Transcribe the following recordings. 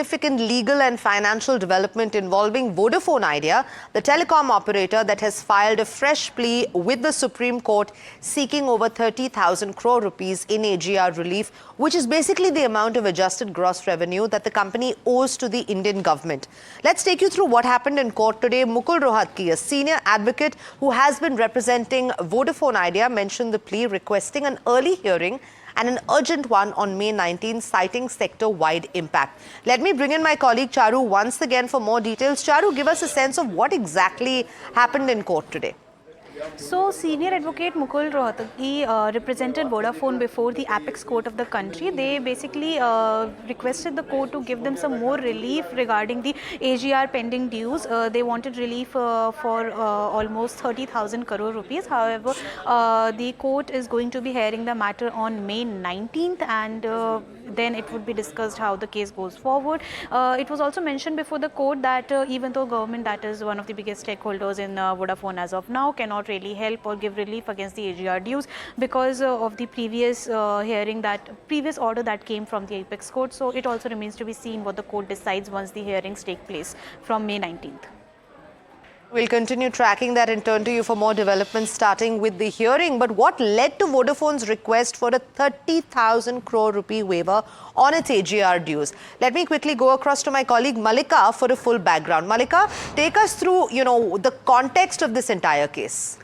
Significant legal and financial development involving Vodafone Idea, the telecom operator that has filed a fresh plea with the Supreme Court seeking over 30,000 crore rupees in AGR relief, which is basically the amount of adjusted gross revenue that the company owes to the Indian government. Let's take you through what happened in court today. Mukul Rohatgi, a senior advocate who has been representing Vodafone Idea, mentioned the plea requesting an early hearing and an urgent one on May 19, citing sector-wide impact. Let me bring in my colleague Charu once again for more details. Charu, give us a sense of what exactly happened in court today. So, Senior Advocate Mukul Rohatgi represented Vodafone before the apex court of the country. They basically requested the court to give them some more relief regarding the AGR pending dues. They wanted relief for almost 30,000 crore rupees. However, the court is going to be hearing the matter on May 19th, and then it would be discussed how the case goes forward. It was also mentioned before the court that even though government, that is one of the biggest stakeholders in Vodafone as of now, cannot really help or give relief against the AGR dues because of the previous previous order that came from the apex court. So it also remains to be seen what the court decides once the hearings take place from May 19th. We'll continue tracking that and turn to you for more developments, starting with the hearing. But what led to Vodafone's request for a 30,000 crore rupee waiver on its AGR dues? Let me quickly go across to my colleague Malika for a full background. Malika, take us through, the context of this entire case.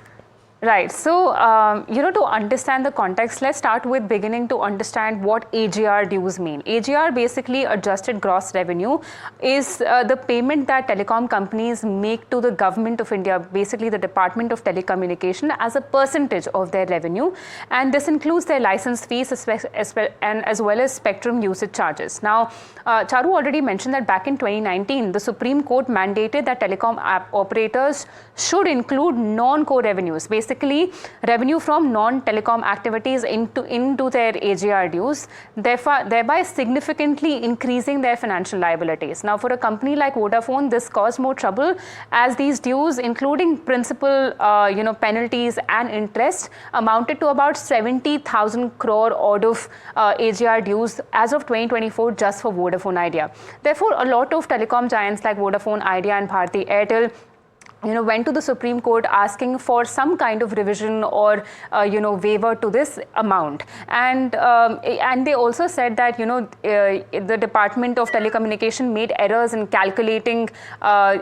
Right. So, to understand the context, let's start with beginning to understand what AGR dues mean. AGR, basically adjusted gross revenue, is the payment that telecom companies make to the government of India, basically the Department of Telecommunication, as a percentage of their revenue. And this includes their license fees as well as spectrum usage charges. Now, Charu already mentioned that back in 2019, the Supreme Court mandated that telecom operators should include non-core revenues, basically revenue from non-telecom activities into their AGR dues, thereby significantly increasing their financial liabilities. Now, for a company like Vodafone, this caused more trouble as these dues, including principal, penalties and interest, amounted to about 70,000 crore out of AGR dues as of 2024 just for Vodafone Idea. Therefore, a lot of telecom giants like Vodafone Idea and Bharti Airtel went to the Supreme Court asking for some kind of revision or, waiver to this amount. And they also said that, the Department of Telecommunication made errors in calculating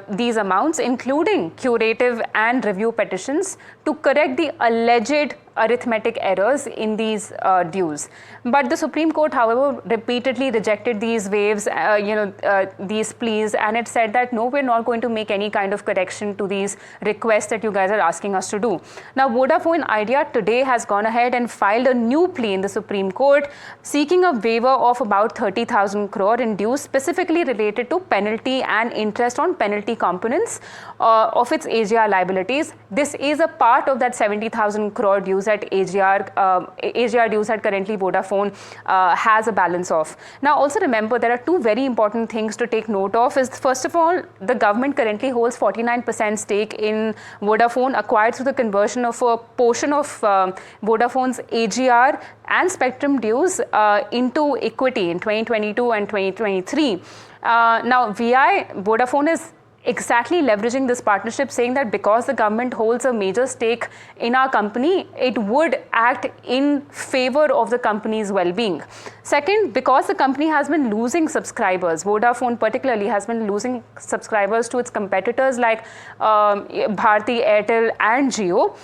these amounts, including curative and review petitions to correct the alleged arithmetic errors in these dues. But the Supreme Court, however, repeatedly rejected these waives, these pleas, and it said that no, we're not going to make any kind of correction to these requests that you guys are asking us to do. Now, Vodafone Idea today has gone ahead and filed a new plea in the Supreme Court seeking a waiver of about 30,000 crore in dues specifically related to penalty and interest on penalty components of its AGR liabilities. This is a part of that 70,000 crore dues that AGR dues that currently Vodafone has a balance of. Now, also remember, there are two very important things to take note of. Is first of all, the government currently holds 49% stake in Vodafone, acquired through the conversion of a portion of Vodafone's AGR and spectrum dues into equity in 2022 and 2023. Now, Vodafone is exactly leveraging this partnership, saying that because the government holds a major stake in our company, it would act in favor of the company's well-being. Second, because the company has been losing subscribers, Vodafone particularly has been losing subscribers to its competitors like Bharti Airtel and Jio.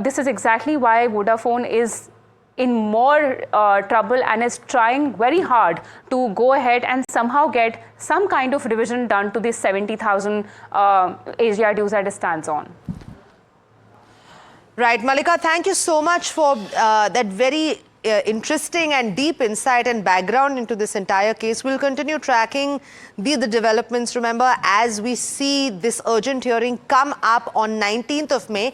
This is exactly why Vodafone is in more trouble and is trying very hard to go ahead and somehow get some kind of revision done to this 70,000 AGR dues that it stands on. Right, Malika, thank you so much for that very interesting and deep insight and background into this entire case. We'll continue tracking the developments. Remember, as we see this urgent hearing come up on 19th of May,